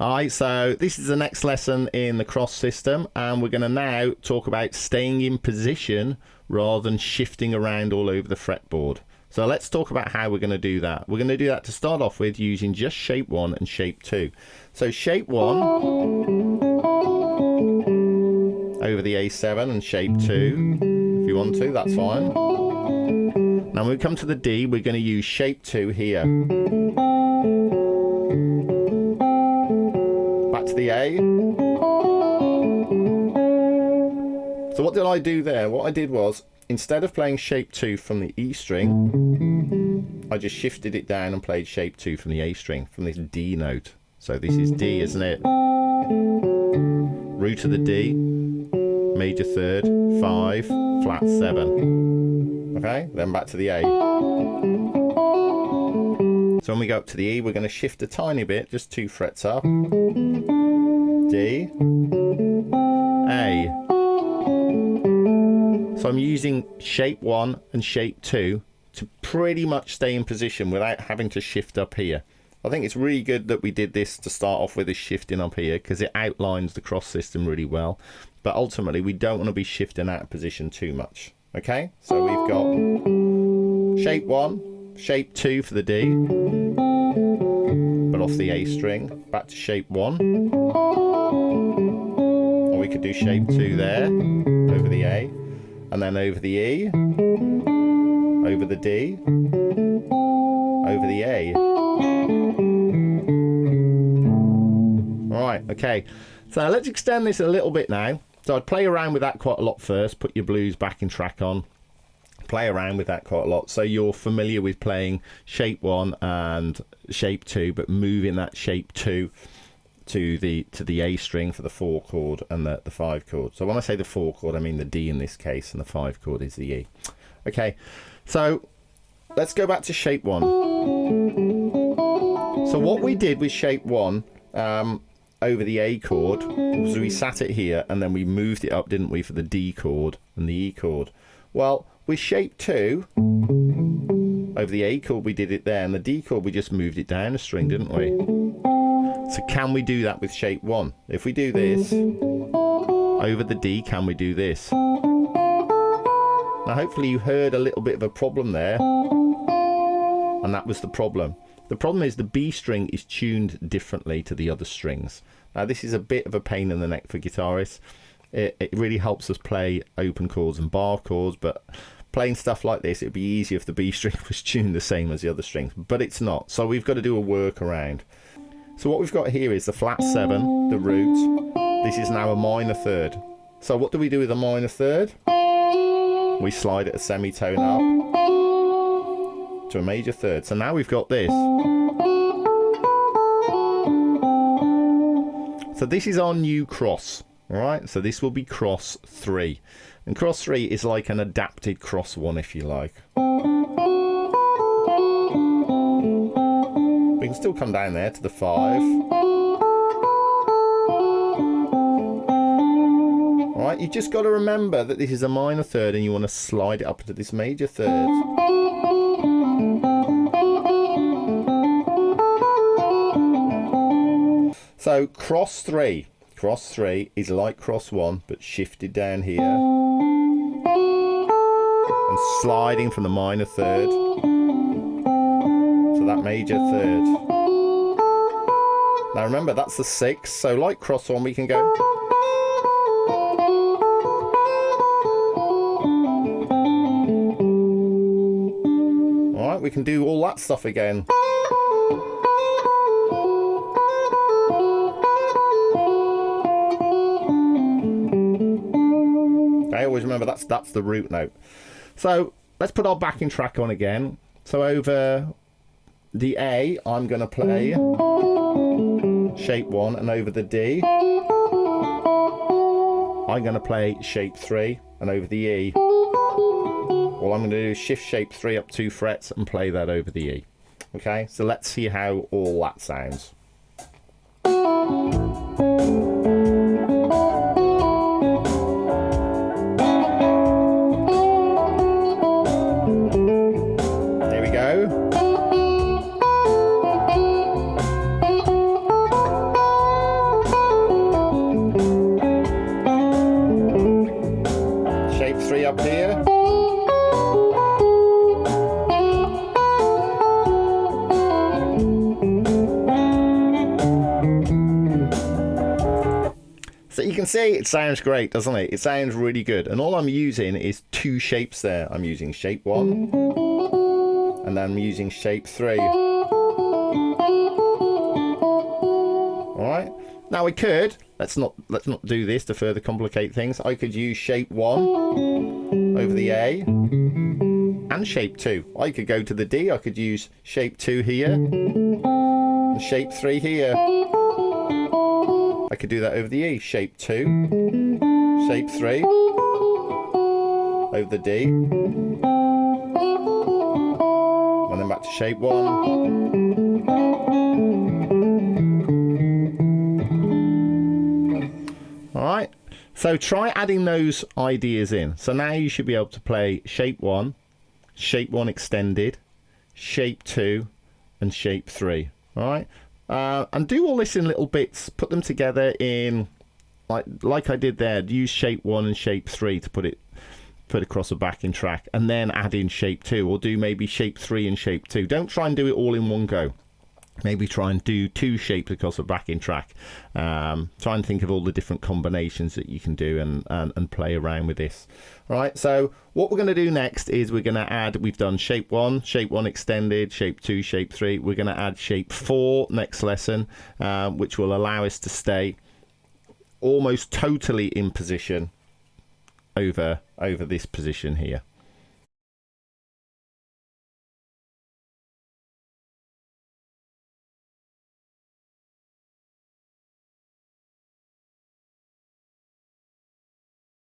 Alright, so this is the next lesson in the cross system, and we're going to now talk about staying in position rather than shifting around all over the fretboard. So let's talk about how we're going to do that. We're going to do that to start off with using just shape 1 and shape 2. So shape 1 over the A7 and shape 2, if you want to, that's fine. Now when we come to the D, we're going to use shape 2 here. Back to the A. So what did I do there? What I did was, instead of playing shape 2 from the E string, I just shifted it down and played shape 2 from the A string, from this D note. So this is D, isn't it? Root of the D, major third, 5, flat 7. Okay, then back to the A. So when we go up to the E, we're going to shift a tiny bit, just 2 frets up. D, A. So I'm using shape 1 and shape 2 to pretty much stay in position without having to shift up here. I think it's really good that we did this to start off with, this shifting up here, because it outlines the cross system really well. But ultimately, we don't want to be shifting out of position too much. Okay, so we've got shape 1, shape 2 for the D, but off the A string, back to shape 1. Or we could do shape 2 there, over the A, and then over the E, over the D, over the A. Alright, okay, so let's extend this a little bit now. So I'd play around with that quite a lot first, put your blues backing track on, play around with that quite a lot so you're familiar with playing shape 1 and shape 2, but moving that shape 2 to the A string for the 4 chord and the 5 chord. So when I say the 4 chord, I mean the D in this case, and the 5 chord is the E. Okay, so let's go back to shape 1. So what we did with shape 1 over the A chord was we sat it here and then we moved it up, didn't we, for the D chord and the E chord. Well, with shape 2 over the A chord we did it there, and the D chord we just moved it down a string, didn't we? So can we do that with shape 1? If we do this over the D, can we do this? Now hopefully you heard a little bit of a problem there, and that was the problem. The problem is the B string is tuned differently to the other strings. Now this is a bit of a pain in the neck for guitarists. It really helps us play open chords and bar chords, but playing stuff like this, it'd be easier if the B string was tuned the same as the other strings, but it's not. So we've got to do a workaround. So what we've got here is the flat 7, the root. This is now a minor third. So what do we do with a minor third? We slide it a semitone up to a major third. So now we've got this. So this is our new cross. Alright, so this will be cross 3. And cross 3 is like an adapted cross 1, if you like. We can still come down there to the 5. Alright, you just got to remember that this is a minor third and you want to slide it up to this major third. So cross 3. Cross 3 is like cross 1 but shifted down here and sliding from the minor third to that major third. Now remember, that's the 6, so like cross 1 we can go. Alright, we can do all that stuff again. I always remember that's the root note. So let's put our backing track on again. So over the A, I'm going to play shape 1, and over the D, I'm going to play shape 3, and over the E, all I'm going to do is shift shape 3 up 2 frets and play that over the E. Okay, so let's see how all that sounds. up here. So you can see it sounds great, doesn't it? It sounds really good. And all I'm using is 2 shapes there. I'm using shape 1 and then I'm using shape 3. Alright. Now we could, let's not do this to further complicate things. I could use shape 1 over the A and shape 2. I could go to the D, I could use shape 2 here and shape 3 here. I could do that over the E, shape 2, shape 3, over the D, and then back to shape 1. Alright, so try adding those ideas in. So now you should be able to play shape 1 extended, shape 2, and shape 3. Alright. And do all this in little bits, put them together in like I did there. Use shape 1 and shape 3 to put across a backing track, and then add in shape 2, or do maybe shape 3 and shape 2. Don't try and do it all in one go. Maybe try and do 2 shapes across a backing track. Try and think of all the different combinations that you can do and play around with this. All right, so what we're going to do next is we're going to add, we've done shape 1 extended, shape 2, shape 3. We're going to add shape 4 next lesson, which will allow us to stay almost totally in position over this position here.